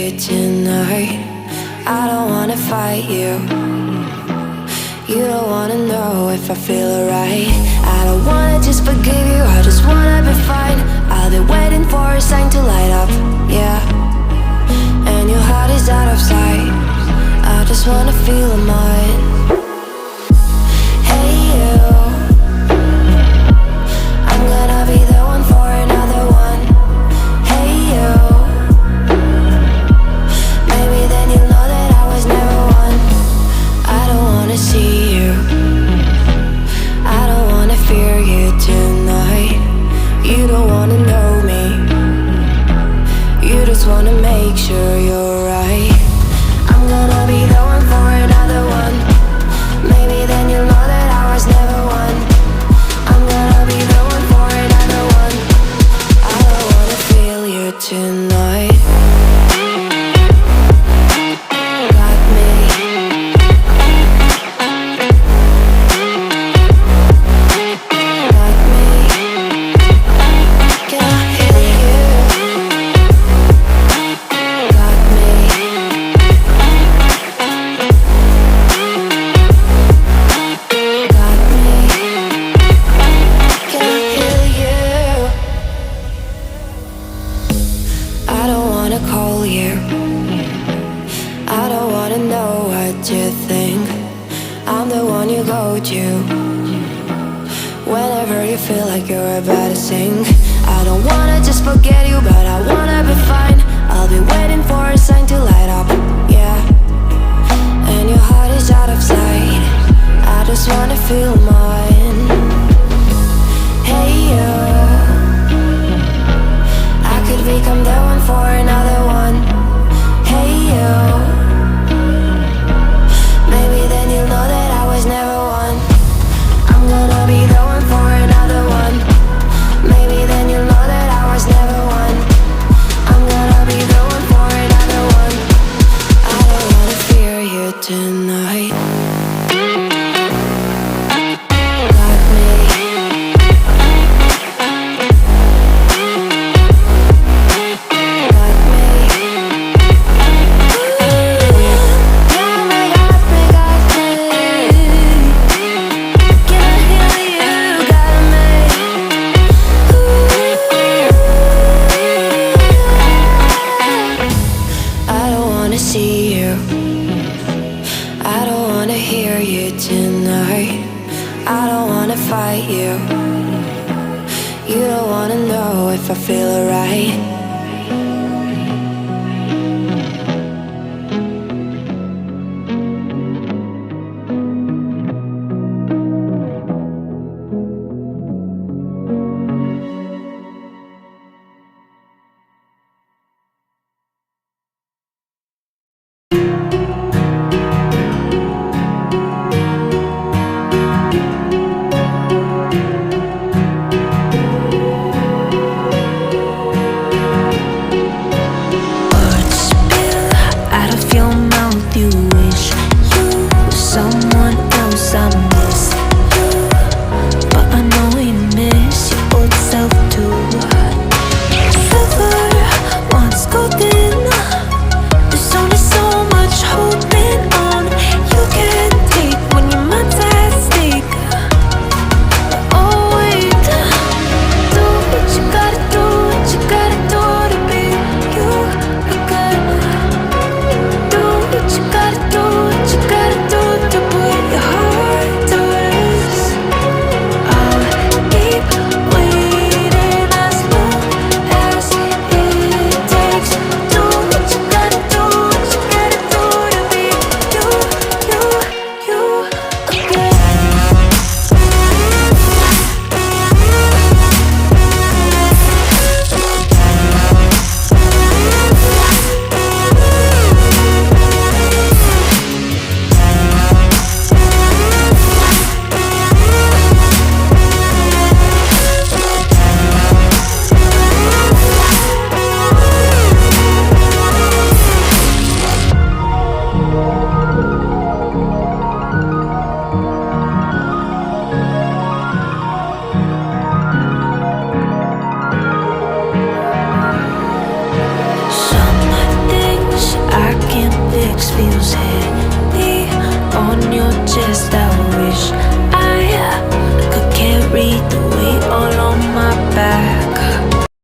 you tonight. I don't wanna fight you. You don't wanna know if I feel alright. I don't wanna just forgive you, I just wanna be fine. I'll be waiting for a sign to light up, yeah. And your heart is out of sight. I just wanna feel mine. Hey you, I'm gonna be the one for another one. Hey you, maybe then you'll know that I was never one. I don't wanna see you, I don't wanna fear you tonight. You don't wanna know me, you just wanna make sure you're right. I'm gonna be the one for another one. Maybe then you'll know that I was never one. I'm gonna be the one for another one. I don't wanna feel you tonight. Got me. Got me. Can I hear you? Got me. Got me. Can I hear you? I don't wanna call you, I don't wanna know what you think. I'm the one you go to whenever you feel like you're about to sink. I don't wanna just forget you, but I wanna be fine. I'll be waiting for a sign to light up, yeah. And your heart is out of sight. I just wanna feel mine. Hey you, I could become the one for another one. Hey you, maybe then you'll know that I was never one. I'm gonna be the one for another one. Maybe then you'll know that I was never one. I'm gonna be the one for another one. I don't wanna fear you tonight. Got me. Got me. Got me, got me, got me. Can I hear you? Got me. I don't wanna see you, I don't wanna hear you tonight. I don't wanna fight you. You don't wanna know if I feel alright. feels heavy on your chest.